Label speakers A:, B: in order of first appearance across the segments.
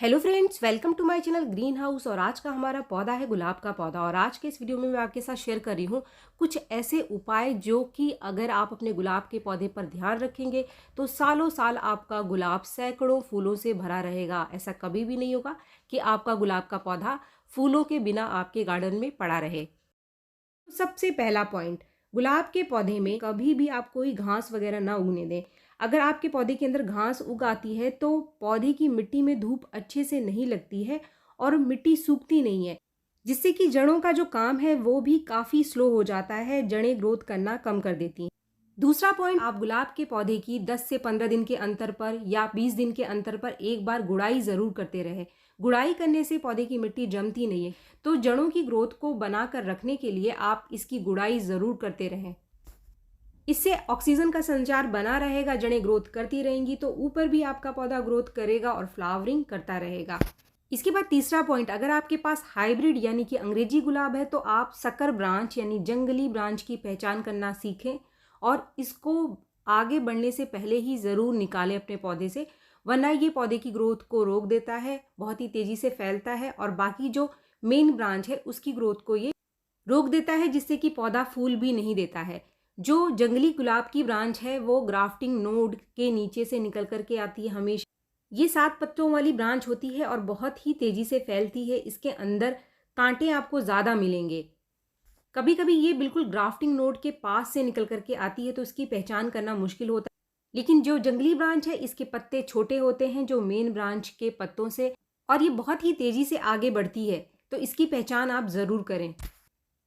A: Hello friends, welcome to my channel green house. और आज का हमारा पौधा है गुलाब का पौधा। और आज के इस वीडियो में मैं आपके साथ शेयर कर रही हूँ कुछ ऐसे उपाय जो कि अगर आप अपने गुलाब के पौधे पर ध्यान रखेंगे तो सालों साल आपका गुलाब सैकड़ों फूलों से भरा रहेगा। ऐसा कभी भी नहीं होगा कि आपका गुलाब का पौधा फूलों के बिना आपके गार्डन में पड़ा रहे। सबसे पहला पॉइंट, गुलाब के पौधे में कभी भी आप कोई घास वगैरह ना उगने दें। अगर आपके पौधे के अंदर घास उग आती है तो पौधे की मिट्टी में धूप अच्छे से नहीं लगती है और मिट्टी सूखती नहीं है, जिससे कि जड़ों का जो काम है वो भी काफ़ी स्लो हो जाता है, जड़ें ग्रोथ करना कम कर देती हैं। दूसरा पॉइंट, आप गुलाब के पौधे की 10 से 15 दिन के अंतर पर या 20 दिन के अंतर पर एक बार गुड़ाई ज़रूर करते रहें। गुड़ाई करने से पौधे की मिट्टी जमती नहीं है, तो जड़ों की ग्रोथ को बनाकर रखने के लिए आप इसकी गुड़ाई ज़रूर करते रहें। इससे ऑक्सीजन का संचार बना रहेगा, जड़ें ग्रोथ करती रहेंगी तो ऊपर भी आपका पौधा ग्रोथ करेगा और फ्लावरिंग करता रहेगा। इसके बाद तीसरा पॉइंट, अगर आपके पास हाइब्रिड यानी कि अंग्रेजी गुलाब है तो आप सकर ब्रांच यानी जंगली ब्रांच की पहचान करना सीखें और इसको आगे बढ़ने से पहले ही ज़रूर निकालें अपने पौधे से, वरना ये पौधे की ग्रोथ को रोक देता है, बहुत ही तेज़ी से फैलता है और बाकी जो मेन ब्रांच है उसकी ग्रोथ को ये रोक देता है, जिससे कि पौधा फूल भी नहीं देता है। जो जंगली गुलाब की ब्रांच है वो ग्राफ्टिंग नोड के नीचे से निकल करके आती है हमेशा। ये 7 पत्तों वाली ब्रांच होती है और बहुत ही तेज़ी से फैलती है। इसके अंदर कांटे आपको ज़्यादा मिलेंगे। कभी कभी ये बिल्कुल ग्राफ्टिंग नोड के पास से निकल करके आती है तो इसकी पहचान करना मुश्किल होता है। लेकिन जो जंगली ब्रांच है इसके पत्ते छोटे होते हैं जो मेन ब्रांच के पत्तों से, और ये बहुत ही तेज़ी से आगे बढ़ती है, तो इसकी पहचान आप ज़रूर करें।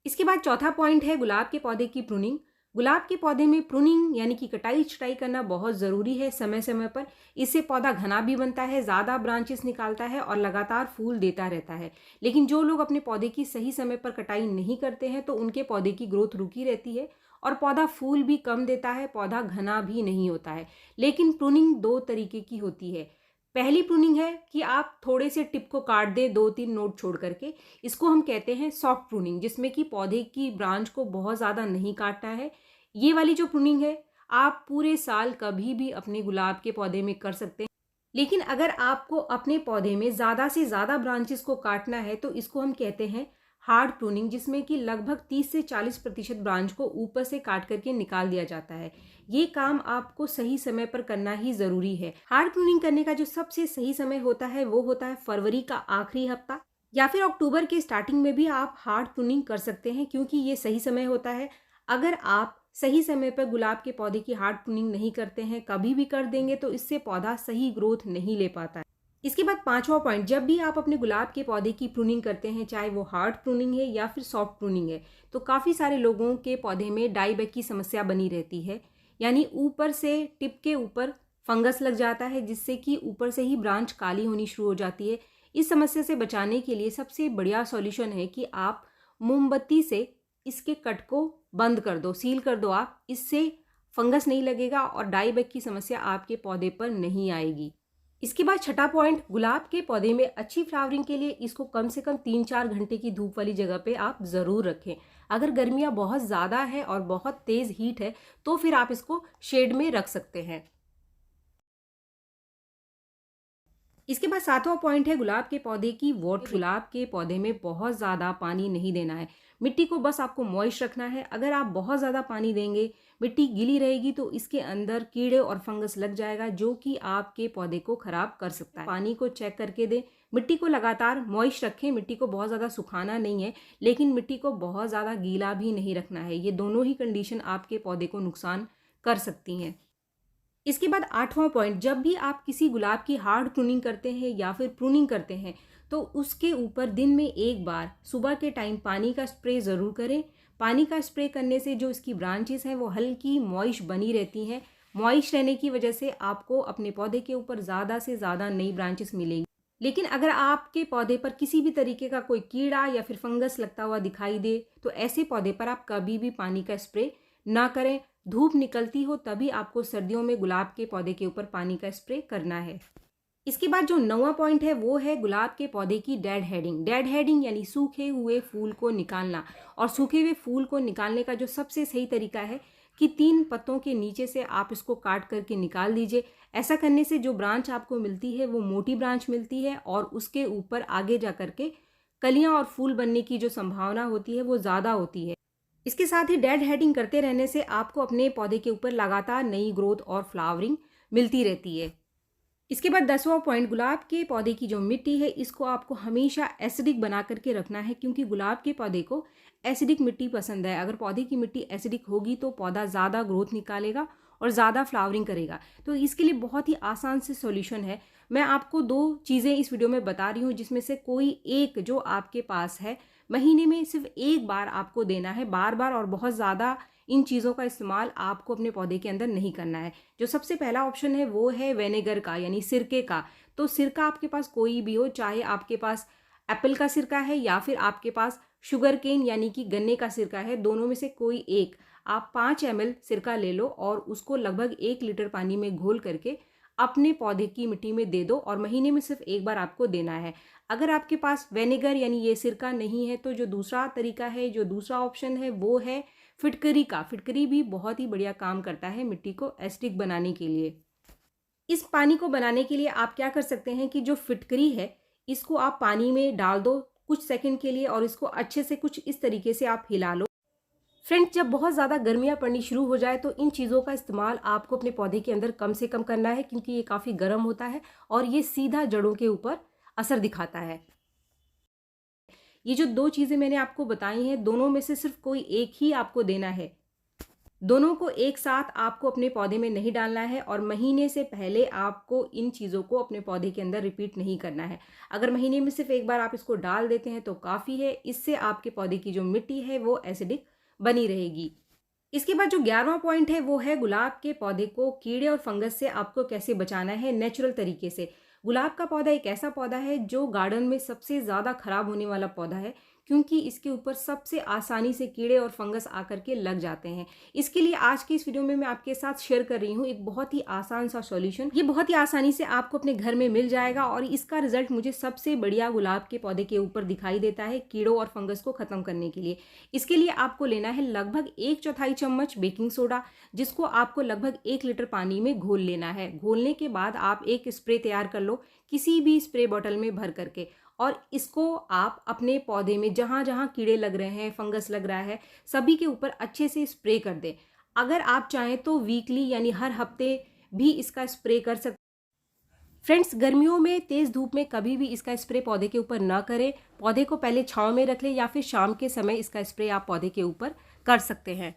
A: इसके बाद चौथा पॉइंट है गुलाब के पौधे की प्रूनिंग। गुलाब के पौधे में प्रूनिंग यानी कि कटाई छटाई करना बहुत ज़रूरी है समय समय पर। इससे पौधा घना भी बनता है, ज़्यादा ब्रांचेस निकालता है और लगातार फूल देता रहता है। लेकिन जो लोग अपने पौधे की सही समय पर कटाई नहीं करते हैं तो उनके पौधे की ग्रोथ रुकी रहती है और पौधा फूल भी कम देता है, पौधा घना भी नहीं होता है। लेकिन प्रूनिंग दो तरीके की होती है। पहली प्रूनिंग है कि आप थोड़े से टिप को काट दें 2-3 नोट छोड़ करके, इसको हम कहते हैं सॉफ्ट प्रूनिंग, जिसमें कि पौधे की ब्रांच को बहुत ज़्यादा नहीं काटना है। ये वाली जो प्रूनिंग है आप पूरे साल कभी भी अपने गुलाब के पौधे में कर सकते हैं। लेकिन अगर आपको अपने पौधे में ज़्यादा से ज़्यादा ब्रांचेस को काटना है तो इसको हम कहते हैं हार्ड प्रूनिंग, जिसमें कि लगभग 30 से 40% ब्रांच को ऊपर से काट करके निकाल दिया जाता है। ये काम आपको सही समय पर करना ही ज़रूरी है। हार्ड प्रूनिंग करने का जो सबसे सही समय होता है वो होता है फरवरी का आखिरी हफ्ता या फिर अक्टूबर के स्टार्टिंग में भी आप हार्ड प्रूनिंग कर सकते हैं, क्योंकि ये सही समय होता है। अगर आप सही समय पर गुलाब के पौधे की हार्ड प्रूनिंग नहीं करते हैं, कभी भी कर देंगे तो इससे पौधा सही ग्रोथ नहीं ले पाता है। इसके बाद पांचवा पॉइंट, जब भी आप अपने गुलाब के पौधे की प्रूनिंग करते हैं, चाहे वो हार्ड प्रूनिंग है या फिर सॉफ्ट प्रूनिंग है, तो काफ़ी सारे लोगों के पौधे में डाई बैक की समस्या बनी रहती है। यानी ऊपर से टिप के ऊपर फंगस लग जाता है, जिससे कि ऊपर से ही ब्रांच काली होनी शुरू हो जाती है। इस समस्या से बचाने के लिए सबसे बढ़िया सॉल्यूशन है कि आप मोमबत्ती से इसके कट को बंद कर दो, सील कर दो आप। इससे फंगस नहीं लगेगा और डाई बैक की समस्या आपके पौधे पर नहीं आएगी। इसके बाद छठा पॉइंट, गुलाब के पौधे में अच्छी फ्लावरिंग के लिए इसको कम से कम 3-4 घंटे की धूप वाली जगह पे आप ज़रूर रखें। अगर गर्मियाँ बहुत ज़्यादा है और बहुत तेज़ हीट है तो फिर आप इसको शेड में रख सकते हैं। इसके बाद सातवां पॉइंट है गुलाब के पौधे की वाटर। गुलाब के पौधे में बहुत ज़्यादा पानी नहीं देना है, मिट्टी को बस आपको मॉइस्ट रखना है। अगर आप बहुत ज़्यादा पानी देंगे, मिट्टी गीली रहेगी तो इसके अंदर कीड़े और फंगस लग जाएगा, जो कि आपके पौधे को ख़राब कर सकता है। पानी को चेक करके दें, मिट्टी को लगातार मॉइस्ट रखें। मिट्टी को बहुत ज़्यादा सुखाना नहीं है, लेकिन मिट्टी को बहुत ज़्यादा गीला भी नहीं रखना है। ये दोनों ही कंडीशन आपके पौधे को नुकसान कर सकती हैं। इसके बाद आठवां पॉइंट, जब भी आप किसी गुलाब की हार्ड प्रूनिंग करते हैं या फिर प्रूनिंग करते हैं तो उसके ऊपर दिन में एक बार सुबह के टाइम पानी का स्प्रे ज़रूर करें। पानी का स्प्रे करने से जो इसकी ब्रांचेस हैं वो हल्की मॉइस्ट बनी रहती हैं। मॉइस्ट रहने की वजह से आपको अपने पौधे के ऊपर ज़्यादा से ज़्यादा नई ब्रांचेस मिलेंगी। लेकिन अगर आपके पौधे पर किसी भी तरीके का कोई कीड़ा या फिर फंगस लगता हुआ दिखाई दे तो ऐसे पौधे पर आप कभी भी पानी का स्प्रे ना करें। धूप निकलती हो तभी आपको सर्दियों में गुलाब के पौधे के ऊपर पानी का स्प्रे करना है। इसके बाद जो 9वां पॉइंट है वो है गुलाब के पौधे की डेड हेडिंग। डेड हेडिंग यानी सूखे हुए फूल को निकालना। और सूखे हुए फूल को निकालने का जो सबसे सही तरीका है, कि 3 पत्तों के नीचे से आप इसको काट करके निकाल दीजिए। ऐसा करने से जो ब्रांच आपको मिलती है वो मोटी ब्रांच मिलती है और उसके ऊपर आगे जा कर के कलियाँ और फूल बनने की जो संभावना होती है वो ज़्यादा होती है। इसके साथ ही डेड हेडिंग करते रहने से आपको अपने पौधे के ऊपर लगातार नई ग्रोथ और फ्लावरिंग मिलती रहती है। इसके बाद 10वां पॉइंट, गुलाब के पौधे की जो मिट्टी है इसको आपको हमेशा एसिडिक बना करके रखना है, क्योंकि गुलाब के पौधे को एसिडिक मिट्टी पसंद है। अगर पौधे की मिट्टी एसिडिक होगी तो पौधा ज़्यादा ग्रोथ निकालेगा और ज़्यादा फ्लावरिंग करेगा। तो इसके लिए बहुत ही आसान से सॉल्यूशन है। मैं आपको 2 चीज़ें इस वीडियो में बता रही हूँ, जिसमें से कोई एक जो आपके पास है, महीने में सिर्फ 1 बार आपको देना है। बार बार और बहुत ज़्यादा इन चीज़ों का इस्तेमाल आपको अपने पौधे के अंदर नहीं करना है। जो सबसे पहला ऑप्शन है वो है विनेगर का, यानी सिरके का। तो सिरका आपके पास कोई भी हो, चाहे आपके पास एप्पल का सिरका है या फिर आपके पास शुगर केन यानी कि गन्ने का सिरका है, दोनों में से कोई एक आप 5 ml सिरका ले लो और उसको लगभग 1 लीटर पानी में घोल करके अपने पौधे की मिट्टी में दे दो और महीने में सिर्फ 1 बार आपको देना है। अगर आपके पास विनेगर यानी ये सिरका नहीं है तो जो दूसरा तरीका है, जो दूसरा ऑप्शन है वो है फिटकरी का। फिटकरी भी बहुत ही बढ़िया काम करता है मिट्टी को एसिडिक बनाने के लिए। इस पानी को बनाने के लिए आप क्या कर सकते हैं कि जो फिटकरी है इसको आप पानी में डाल दो कुछ सेकंड के लिए और इसको अच्छे से कुछ इस तरीके से आप हिला लो। फ्रेंड्स, जब बहुत ज़्यादा गर्मियाँ पड़नी शुरू हो जाए तो इन चीज़ों का इस्तेमाल आपको अपने पौधे के अंदर कम से कम करना है, क्योंकि ये काफ़ी गर्म होता है और ये सीधा जड़ों के ऊपर असर दिखाता है। ये जो 2 चीज़ें मैंने आपको बताई हैं, दोनों में से सिर्फ कोई एक ही आपको देना है। दोनों को एक साथ आपको अपने पौधे में नहीं डालना है और महीने से पहले आपको इन चीज़ों को अपने पौधे के अंदर रिपीट नहीं करना है। अगर महीने में सिर्फ 1 बार आप इसको डाल देते हैं तो काफ़ी है। इससे आपके पौधे की जो मिट्टी है वो एसिडिक बनी रहेगी। इसके बाद जो 11वां पॉइंट है वो है गुलाब के पौधे को कीड़े और फंगस से आपको कैसे बचाना है नेचुरल तरीके से। गुलाब का पौधा एक ऐसा पौधा है जो गार्डन में सबसे ज़्यादा खराब होने वाला पौधा है, क्योंकि इसके ऊपर सबसे आसानी से कीड़े और फंगस आकर के लग जाते हैं। इसके लिए आज की इस वीडियो में मैं आपके साथ शेयर कर रही हूँ एक बहुत ही आसान सा सॉल्यूशन। ये बहुत ही आसानी से आपको अपने घर में मिल जाएगा और इसका रिजल्ट मुझे सबसे बढ़िया गुलाब के पौधे के ऊपर दिखाई देता है कीड़ों और फंगस को खत्म करने के लिए। इसके लिए आपको लेना है लगभग 1/4 चम्मच बेकिंग सोडा, जिसको आपको लगभग 1 लीटर पानी में घोल लेना है। घोलने के बाद आप एक स्प्रे तैयार कर लो किसी भी स्प्रे बॉटल में भर करके, और इसको आप अपने पौधे में जहाँ जहाँ कीड़े लग रहे हैं, फंगस लग रहा है, सभी के ऊपर अच्छे से स्प्रे कर दें। अगर आप चाहें तो वीकली यानी हर हफ्ते भी इसका स्प्रे कर सकते। फ्रेंड्स, गर्मियों में तेज़ धूप में कभी भी इसका स्प्रे पौधे के ऊपर ना करें। पौधे को पहले छांव में रख लें या फिर शाम के समय इसका स्प्रे आप पौधे के ऊपर कर सकते हैं।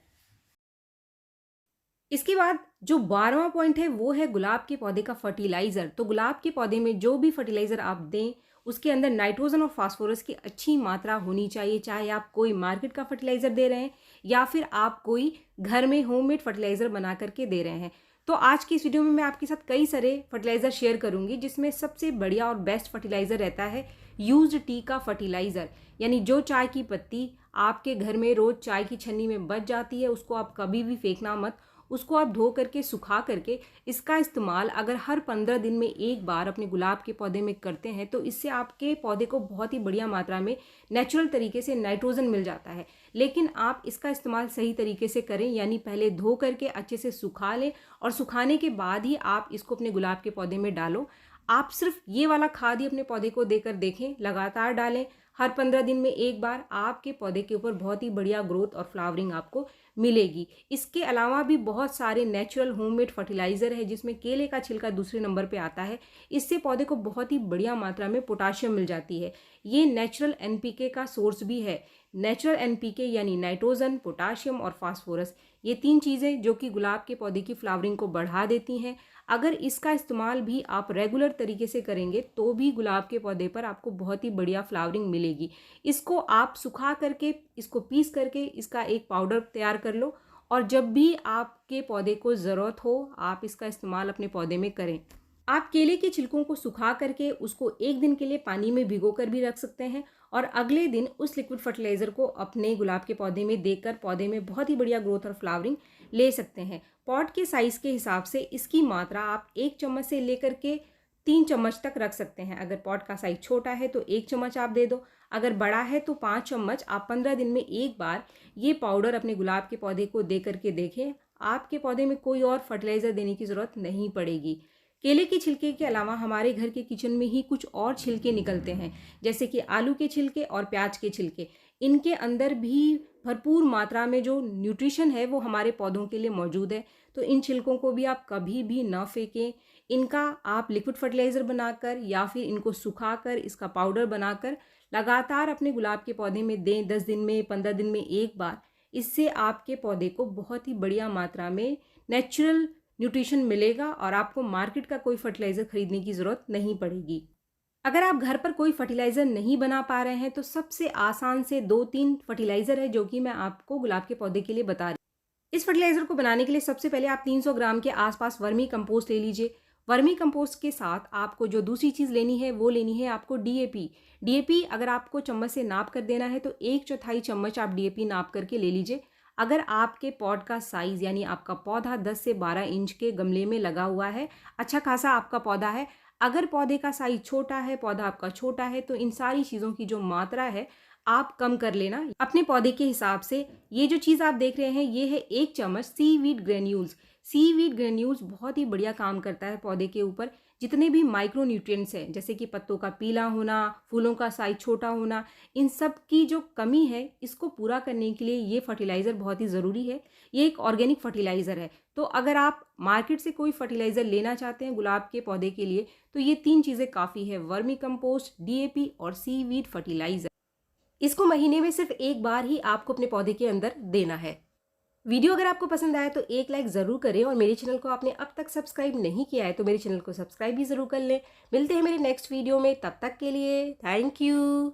A: इसके बाद जो 12वां पॉइंट है वो है गुलाब के पौधे का फर्टिलाइज़र। तो गुलाब के पौधे में जो भी फर्टिलाइज़र आप दें उसके अंदर नाइट्रोजन और फास्फोरस की अच्छी मात्रा होनी चाहिए, चाहे आप कोई मार्केट का फर्टिलाइज़र दे रहे हैं या फिर आप कोई घर में होममेड फर्टिलाइज़र बना करके दे रहे हैं। तो आज की इस वीडियो में मैं आपके साथ कई सारे फर्टिलाइज़र शेयर करूंगी, जिसमें सबसे बढ़िया और बेस्ट फर्टिलाइज़र रहता है यूज्ड टी का फर्टिलाइज़र। यानी जो चाय की पत्ती आपके घर में रोज़ चाय की छन्नी में बच जाती है उसको आप कभी भी फेंकना मत। उसको आप धो करके सुखा करके इसका इस्तेमाल अगर हर 15 दिन में 1 बार अपने गुलाब के पौधे में करते हैं तो इससे आपके पौधे को बहुत ही बढ़िया मात्रा में नेचुरल तरीके से नाइट्रोजन मिल जाता है। लेकिन आप इसका इस्तेमाल सही तरीके से करें, यानी पहले धो करके अच्छे से सुखा लें और सुखाने के बाद ही आप इसको अपने गुलाब के पौधे में डालो। आप सिर्फ ये वाला खाद ही अपने पौधे को देकर देखें, लगातार डालें हर 15 दिन में 1 बार, आपके पौधे के ऊपर बहुत ही बढ़िया ग्रोथ और फ्लावरिंग आपको मिलेगी। इसके अलावा भी बहुत सारे नेचुरल होममेड फर्टिलाइज़र है, जिसमें केले का छिलका दूसरे नंबर पे आता है। इससे पौधे को बहुत ही बढ़िया मात्रा में पोटाशियम मिल जाती है। ये नेचुरल एनपीके का सोर्स भी है। नेचुरल एनपीके यानी नाइट्रोजन, पोटाशियम और फास्फोरस, ये 3 चीज़ें जो कि गुलाब के पौधे की फ्लावरिंग को बढ़ा देती हैं। अगर इसका इस्तेमाल भी आप रेगुलर तरीके से करेंगे तो भी गुलाब के पौधे पर आपको बहुत ही बढ़िया फ्लावरिंग मिलेगी। इसको आप सुखा करके, इसको पीस करके इसका एक पाउडर तैयार कर लो और जब भी आपके पौधे को ज़रूरत हो आप इसका इस्तेमाल अपने पौधे में करें। आप केले के छिलकों को सुखा करके उसको 1 दिन के लिए पानी में भिगो कर भी रख सकते हैं और अगले दिन उस लिक्विड फर्टिलाइज़र को अपने गुलाब के पौधे में देकर पौधे में बहुत ही बढ़िया ग्रोथ और फ्लावरिंग ले सकते हैं। पॉट के साइज़ के हिसाब से इसकी मात्रा आप 1 चम्मच से लेकर के 3 चम्मच तक रख सकते हैं। अगर पॉट का साइज़ छोटा है तो 1 चम्मच आप दे दो, अगर बड़ा है तो 5 चम्मच। आप 15 दिन में 1 बार ये पाउडर अपने गुलाब के पौधे को दे करके देखें, आपके पौधे में कोई और फर्टिलाइज़र देने की ज़रूरत नहीं पड़ेगी। केले के छिलके के अलावा हमारे घर के किचन में ही कुछ और छिलके निकलते हैं, जैसे कि आलू के छिलके और प्याज के छिलके। इनके अंदर भी भरपूर मात्रा में जो न्यूट्रिशन है वो हमारे पौधों के लिए मौजूद है। तो इन छिलकों को भी आप कभी भी ना फेंकें। इनका आप लिक्विड फर्टिलाइज़र बनाकर या फिर इनको सुखाकर इसका पाउडर बनाकर लगातार अपने गुलाब के पौधे में दें। 10 दिन में, 15 दिन में एक बार। इससे आपके पौधे को बहुत ही बढ़िया मात्रा में नेचुरल न्यूट्रिशन मिलेगा और आपको मार्केट का कोई फर्टिलाइज़र खरीदने की ज़रूरत नहीं पड़ेगी। अगर आप घर पर कोई फर्टिलाइज़र नहीं बना पा रहे हैं तो सबसे आसान से 2-3 फर्टिलाइज़र है जो कि मैं आपको गुलाब के पौधे के लिए बता रही हूँ। इस फर्टिलाइज़र को बनाने के लिए सबसे पहले आप 300 ग्राम के आसपास वर्मी कंपोस्ट ले लीजिए। वर्मी कंपोस्ट के साथ आपको जो दूसरी चीज़ लेनी है वो लेनी है आपको डीएपी। डीएपी अगर आपको चम्मच से नाप कर देना है तो 1/4 चम्मच आप डीएपी नाप करके ले लीजिए। अगर आपके पॉट का साइज़ यानी आपका पौधा 10 से 12 इंच के गमले में लगा हुआ है, अच्छा खासा आपका पौधा है। अगर पौधे का साइज़ छोटा है, पौधा आपका छोटा है, तो इन सारी चीज़ों की जो मात्रा है आप कम कर लेना अपने पौधे के हिसाब से। ये जो चीज़ आप देख रहे हैं ये है 1 चम्मच सीवीड ग्रेन्यूल्स। सीवीड ग्रेन्यूल्स बहुत ही बढ़िया काम करता है पौधे के ऊपर। जितने भी माइक्रो न्यूट्रिएंट्स हैं जैसे कि पत्तों का पीला होना, फूलों का साइज छोटा होना, इन सब की जो कमी है इसको पूरा करने के लिए ये फर्टिलाइज़र बहुत ही ज़रूरी है। ये एक ऑर्गेनिक फर्टिलाइज़र है। तो अगर आप मार्केट से कोई फर्टिलाइज़र लेना चाहते हैं गुलाब के पौधे के लिए तो ये 3 चीज़ें काफ़ी है, वर्मी कंपोस्ट, डीएपी और सीवीड फर्टिलाइज़र। इसको महीने में सिर्फ एक बार ही आपको अपने पौधे के अंदर देना है। वीडियो अगर आपको पसंद आया तो एक लाइक ज़रूर करें और मेरे चैनल को आपने अब तक सब्सक्राइब नहीं किया है तो मेरे चैनल को सब्सक्राइब भी ज़रूर कर लें। मिलते हैं मेरे नेक्स्ट वीडियो में, तब तक के लिए थैंक यू।